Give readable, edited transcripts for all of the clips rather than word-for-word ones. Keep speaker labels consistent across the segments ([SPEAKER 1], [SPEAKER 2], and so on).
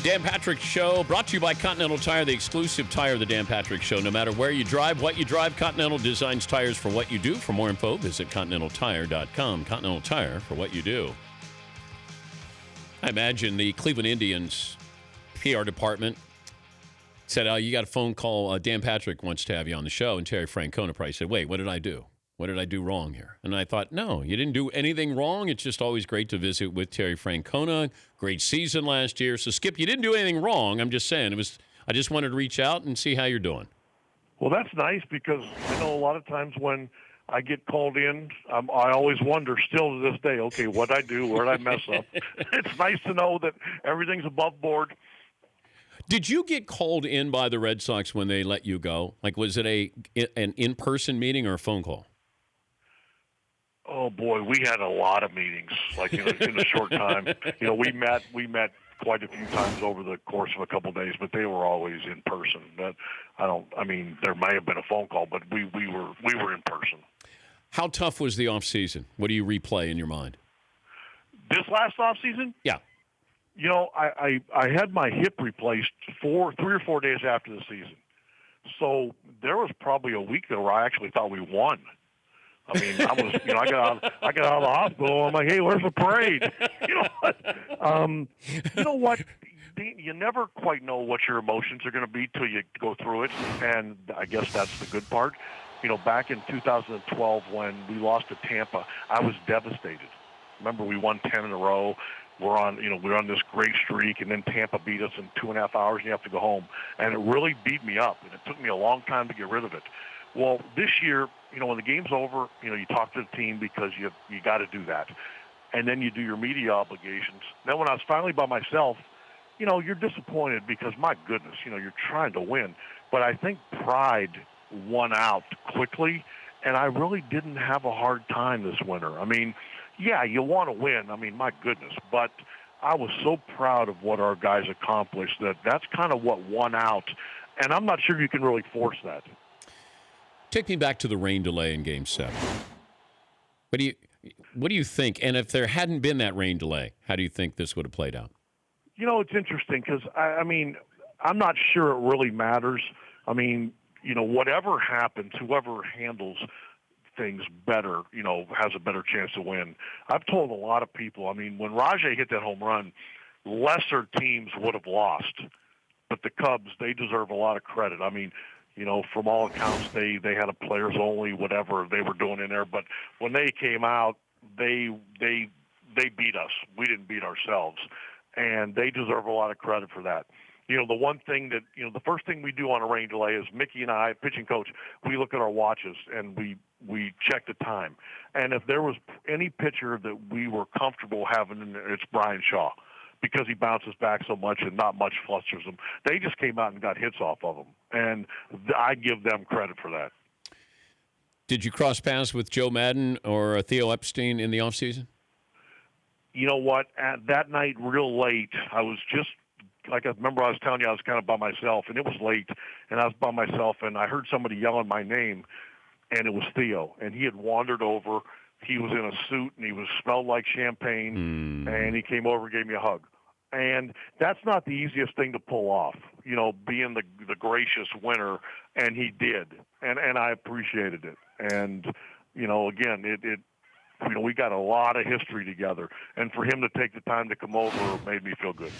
[SPEAKER 1] Dan Patrick Show, brought to you by Continental Tire, the exclusive tire of the Dan Patrick Show. No matter where you drive, what you drive, Continental designs tires for what you do. For more info, visit ContinentalTire.com. Continental Tire for what you do. I imagine the Cleveland Indians PR department said, oh, you got a phone call. Dan Patrick wants to have you on the show. And Terry Francona probably said, wait, what did I do? What did I do wrong here? And I thought, no, you didn't do anything wrong. It's just always great to visit with Terry Francona. Great season last year. So, Skip, you didn't do anything wrong. I'm just saying. I just wanted to reach out and see how you're doing.
[SPEAKER 2] Well, that's nice because I know a lot of times when I get called in, I always wonder still to this day, okay, what did I do? Where did I mess up? It's nice to know that everything's above board.
[SPEAKER 1] Did you get called in by the Red Sox when they let you go? Like, was it an in-person meeting or a phone call?
[SPEAKER 2] Oh boy, we had a lot of meetings, like in a short time. We met quite a few times over the course of a couple of days, but they were always in person. There may have been a phone call, but we were in person.
[SPEAKER 1] How tough was the off season? What do you replay in your mind?
[SPEAKER 2] This last off season?
[SPEAKER 1] Yeah.
[SPEAKER 2] I had my hip replaced 3 or 4 days after the season. So there was probably a week there where I actually thought we won. I mean, I got out of the hospital. I'm like, hey, where's the parade? You know what? You never quite know what your emotions are going to be till you go through it, and I guess that's the good part. Back in 2012 when we lost to Tampa, I was devastated. Remember, we won 10 in a row. We're on this great streak, and then Tampa beat us in 2.5 hours, and you have to go home. And it really beat me up, and it took me a long time to get rid of it. Well, this year, when the game's over, you talk to the team because you got to do that. And then you do your media obligations. Then when I was finally by myself, you're disappointed because, my goodness, you're trying to win. But I think pride won out quickly, and I really didn't have a hard time this winter. I mean, yeah, you want to win. I mean, my goodness. But I was so proud of what our guys accomplished that's kind of what won out. And I'm not sure you can really force that.
[SPEAKER 1] Take me back to the rain delay in Game 7. What do you think? And if there hadn't been that rain delay, how do you think this would have played out?
[SPEAKER 2] It's interesting because, I'm not sure it really matters. I mean, whatever happens, whoever handles things better, has a better chance to win. I've told a lot of people, when Rajai hit that home run, lesser teams would have lost. But the Cubs, they deserve a lot of credit. From all accounts, they had a players only, whatever they were doing in there. But when they came out, they beat us. We didn't beat ourselves. And they deserve a lot of credit for that. The one thing that, the first thing we do on a rain delay is Mickey and I, pitching coach, we look at our watches and we check the time. And if there was any pitcher that we were comfortable having in there, it's Brian Shaw, because he bounces back so much and not much flusters them. They just came out and got hits off of him, and I give them credit for that.
[SPEAKER 1] Did you cross paths with Joe Madden or Theo Epstein in the offseason?
[SPEAKER 2] You know what? At that night, real late, I was just, like I remember I was telling you I was kind of by myself, and it was late, and I was by myself, and I heard somebody yelling my name, and it was Theo, and he had wandered over. He was in a suit, and he smelled like champagne, and he came over and gave me a hug. And that's not the easiest thing to pull off, being the gracious winner, and he did, and I appreciated it. And, again, we got a lot of history together, and for him to take the time to come over made me feel good.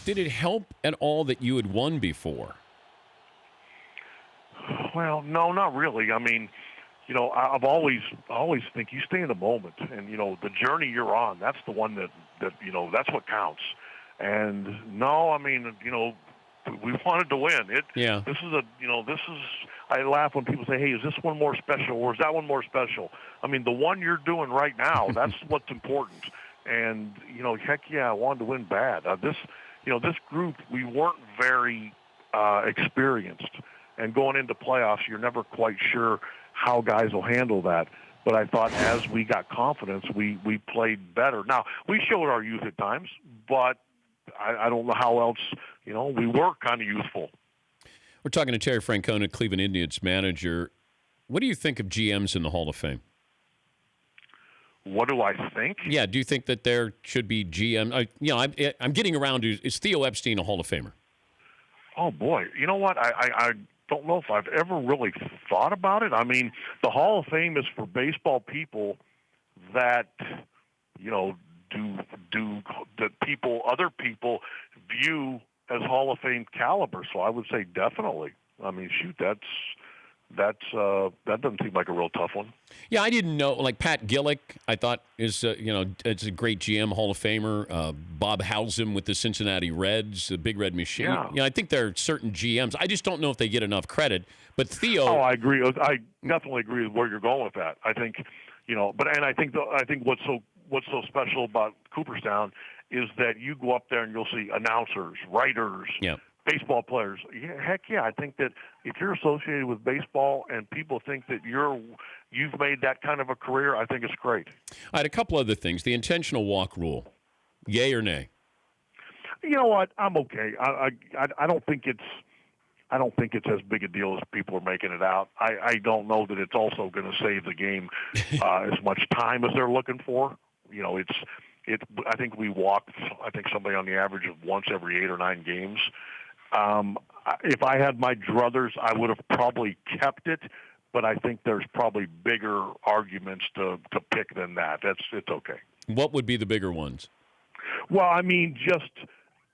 [SPEAKER 1] Did it help at all that you had won before?
[SPEAKER 2] Well, no, not really. I've always think you stay in the moment, and the journey you're on. That's the one that that's what counts. And no, we wanted to win.
[SPEAKER 1] Yeah.
[SPEAKER 2] This is. I laugh when people say, "Hey, is this one more special, or is that one more special?" The one you're doing right now, that's what's important. And heck yeah, I wanted to win bad. This group, we weren't very experienced. And going into playoffs, you're never quite sure how guys will handle that. But I thought as we got confidence, we played better. Now, we showed our youth at times, but I don't know how else, we were kind of youthful.
[SPEAKER 1] We're talking to Terry Francona, Cleveland Indians manager. What do you think of GMs in the Hall of Fame?
[SPEAKER 2] What do I think?
[SPEAKER 1] Yeah, do you think that there should be GM? I'm getting around to, is Theo Epstein a Hall of Famer?
[SPEAKER 2] Oh, boy. You know what? I don't know if I've ever really thought about it. I mean, the Hall of Fame is for baseball people that, other people view as Hall of Fame caliber. So I would say definitely. I mean, shoot, that doesn't seem like a real tough one.
[SPEAKER 1] Yeah, I didn't know. Like Pat Gillick, I thought it's a great GM, Hall of Famer. Bob Howsam with the Cincinnati Reds, the Big Red Machine.
[SPEAKER 2] Yeah.
[SPEAKER 1] I think there are certain GMs. I just don't know if they get enough credit. But Theo,
[SPEAKER 2] I agree. I definitely agree with where you're going with that. I think, I think what's so special about Cooperstown is that you go up there and you'll see announcers, writers.
[SPEAKER 1] Yeah.
[SPEAKER 2] Baseball players. Yeah, heck yeah. I think that if you're associated with baseball and people think that you've made that kind of a career, I think it's great.
[SPEAKER 1] I had a couple other things. The intentional walk rule, yay or nay?
[SPEAKER 2] You know what? I'm okay. I don't think it's as big a deal as people are making it out. I don't know that it's also going to save the game as much time as they're looking for. I think we walk. I think somebody on the average of once every 8 or 9 games. If I had my druthers, I would have probably kept it, but I think there's probably bigger arguments to pick than that. It's okay.
[SPEAKER 1] What would be the bigger ones?
[SPEAKER 2] Well, I mean, just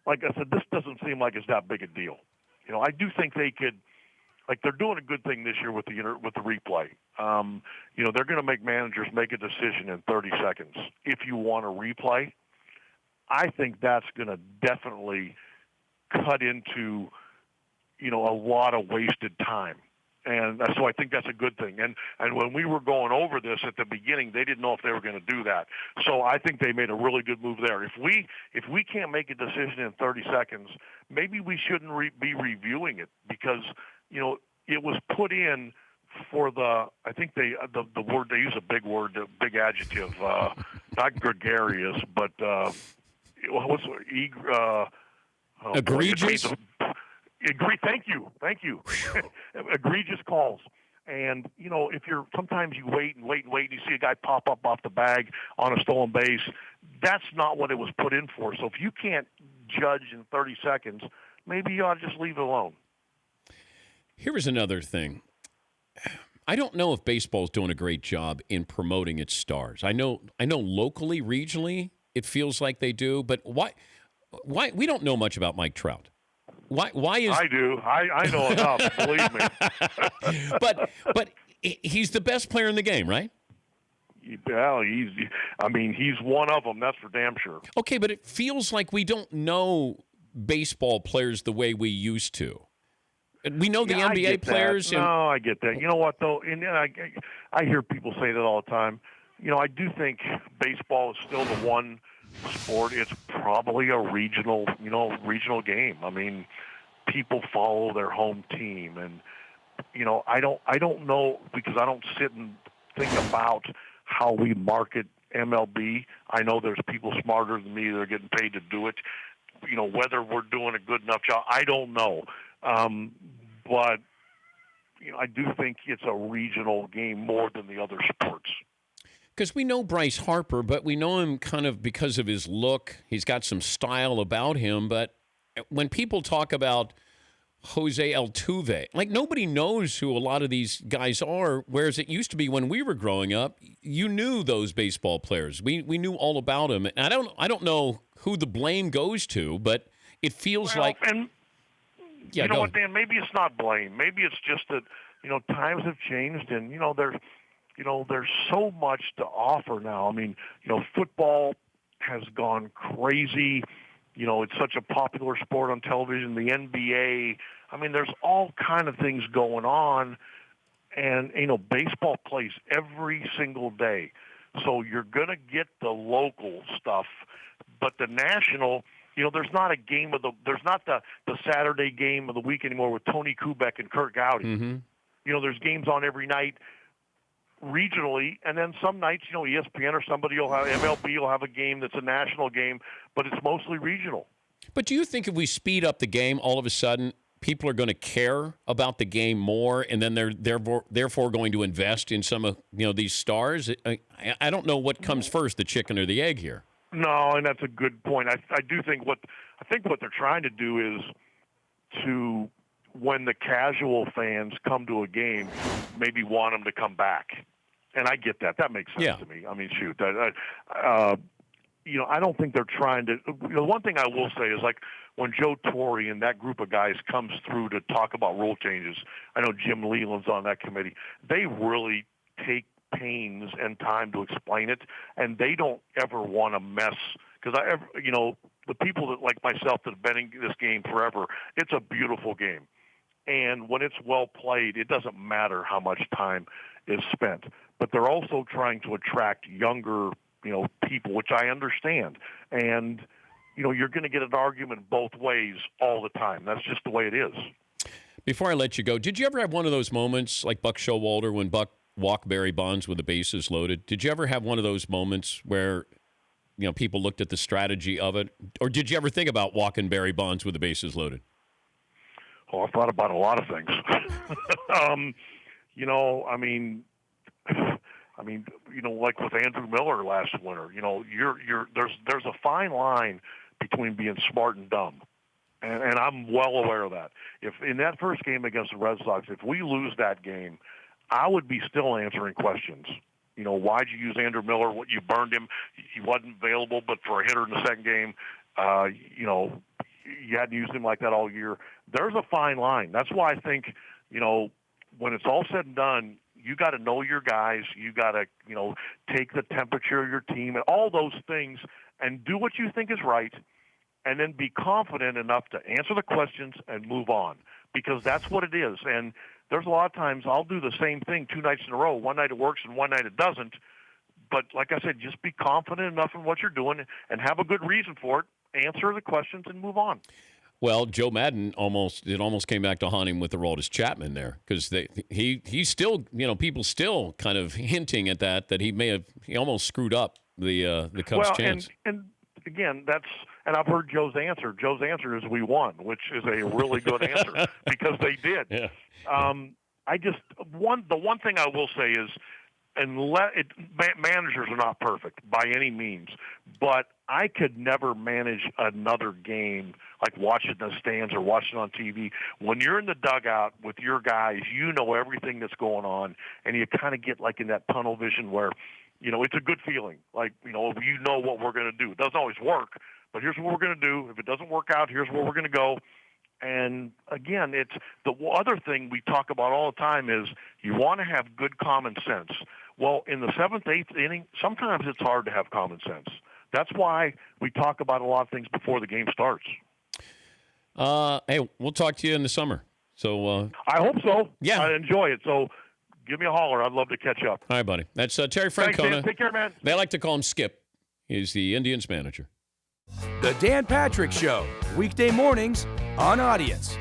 [SPEAKER 2] like I said, this doesn't seem like it's that big a deal. I do think they could, like they're doing a good thing this year with the replay. They're going to make managers make a decision in 30 seconds. If you want a replay, I think that's going to definitely cut into, a lot of wasted time. And so I think that's a good thing. And when we were going over this at the beginning, they didn't know if they were going to do that. So I think they made a really good move there. If we can't make a decision in 30 seconds, maybe we shouldn't be reviewing it because, it was put in for I think the word, they use a big word, a big adjective, not gregarious, but
[SPEAKER 1] egregious?
[SPEAKER 2] Thank you. Egregious calls. And, if sometimes you wait and you see a guy pop up off the bag on a stolen base, that's not what it was put in for. So if you can't judge in 30 seconds, maybe you ought to just leave it alone.
[SPEAKER 1] Here is another thing. I don't know if baseball's doing a great job in promoting its stars. I know locally, regionally, it feels like they do, but why we don't know much about Mike Trout. Why is
[SPEAKER 2] I do. I know enough, believe me.
[SPEAKER 1] but he's the best player in the game, right?
[SPEAKER 2] Well, he's one of them, that's for damn sure.
[SPEAKER 1] Okay, but it feels like we don't know baseball players the way we used to. We know the NBA players.
[SPEAKER 2] No, I get that. You know what, though? And I hear people say that all the time. I do think baseball is still the one sport. It's probably a regional game. I mean, people follow their home team, and I don't know because I don't sit and think about how we market MLB. I know there's people smarter than me that are getting paid to do it. Whether we're doing a good enough job, I don't know. But I do think it's a regional game more than the other sports.
[SPEAKER 1] Because we know Bryce Harper, but we know him kind of because of his look. He's got some style about him. But when people talk about Jose Altuve, like nobody knows who a lot of these guys are, whereas it used to be when we were growing up, you knew those baseball players. We knew all about them. And I don't know who the blame goes to, but it feels like...
[SPEAKER 2] And you know what, Dan? Maybe it's not blame. Maybe it's just that, times have changed and, there's so much to offer now. I mean, football has gone crazy. It's such a popular sport on television. The NBA. I mean, there's all kind of things going on, and baseball plays every single day. So you're gonna get the local stuff, but the national. There's not a game there's not the Saturday game of the week anymore with Tony Kubek and Kurt Gowdy.
[SPEAKER 1] Mm-hmm.
[SPEAKER 2] There's games on every night regionally, and then some nights, ESPN or somebody will have MLB will have a game that's a national game, but it's mostly regional.
[SPEAKER 1] But do you think if we speed up the game, all of a sudden people are going to care about the game more, and then they're therefore going to invest in some of these stars? I don't know what comes first, the chicken or the egg here.
[SPEAKER 2] No, and that's a good point. I do think what they're trying to do is to, when the casual fans come to a game, maybe want them to come back. And I get that. That makes sense to me. I mean, shoot. I don't think they're trying to – the one thing I will say is, like, when Joe Torre and that group of guys comes through to talk about rule changes, I know Jim Leland's on that committee, they really take pains and time to explain it, and they don't ever want to mess – because the people that, like myself, that have been in this game forever, it's a beautiful game. And when it's well played, it doesn't matter how much time is spent. But they're also trying to attract younger, people, which I understand. And, you're going to get an argument both ways all the time. That's just the way it is.
[SPEAKER 1] Before I let you go, did you ever have one of those moments like Buck Showalter when Buck walked Barry Bonds with the bases loaded? Did you ever have one of those moments where, people looked at the strategy of it? Or did you ever think about walking Barry Bonds with the bases loaded?
[SPEAKER 2] Oh, I've thought about a lot of things. Like with Andrew Miller last winter, there's a fine line between being smart and dumb. And I'm well aware of that. If in that first game against the Red Sox, if we lose that game, I would be still answering questions. Why'd you use Andrew Miller? What, you burned him? He wasn't available, but for a hitter in the second game, you hadn't used him like that all year. There's a fine line. That's why I think, when it's all said and done, you got to know your guys. You got to, take the temperature of your team and all those things and do what you think is right, and then be confident enough to answer the questions and move on, because that's what it is. And there's a lot of times I'll do the same thing 2 nights in a row. One night it works and one night it doesn't. But like I said, just be confident enough in what you're doing and have a good reason for it. Answer the questions and move on.
[SPEAKER 1] Well, Joe Madden almost came back to haunt him with Aroldis Chapman there, because he's still, people still kind of hinting at that he almost screwed up the Cubs' chance. And
[SPEAKER 2] again, and I've heard Joe's answer. Joe's answer is we won, which is a really good answer because they did.
[SPEAKER 1] Yeah.
[SPEAKER 2] The one thing I will say is, managers are not perfect by any means, but I could never manage another game like watching the stands or watching on TV. When you're in the dugout with your guys, you know everything that's going on, and you kind of get like in that tunnel vision where, it's a good feeling. Like, what we're going to do. It doesn't always work, but here's what we're going to do. If it doesn't work out, here's where we're going to go. And again, it's the other thing we talk about all the time is you want to have good common sense. Well, in the 7th, 8th inning, sometimes it's hard to have common sense. That's why we talk about a lot of things before the game starts.
[SPEAKER 1] Hey, we'll talk to you in the summer. So
[SPEAKER 2] I hope so.
[SPEAKER 1] Yeah.
[SPEAKER 2] I enjoy it. So give me a holler. I'd love to catch up.
[SPEAKER 1] All right, buddy. That's Terry Francona.
[SPEAKER 2] Thanks, Dan. Take care, man.
[SPEAKER 1] They like to call him Skip. He's the Indians manager.
[SPEAKER 3] The Dan Patrick Show, weekday mornings on Audience.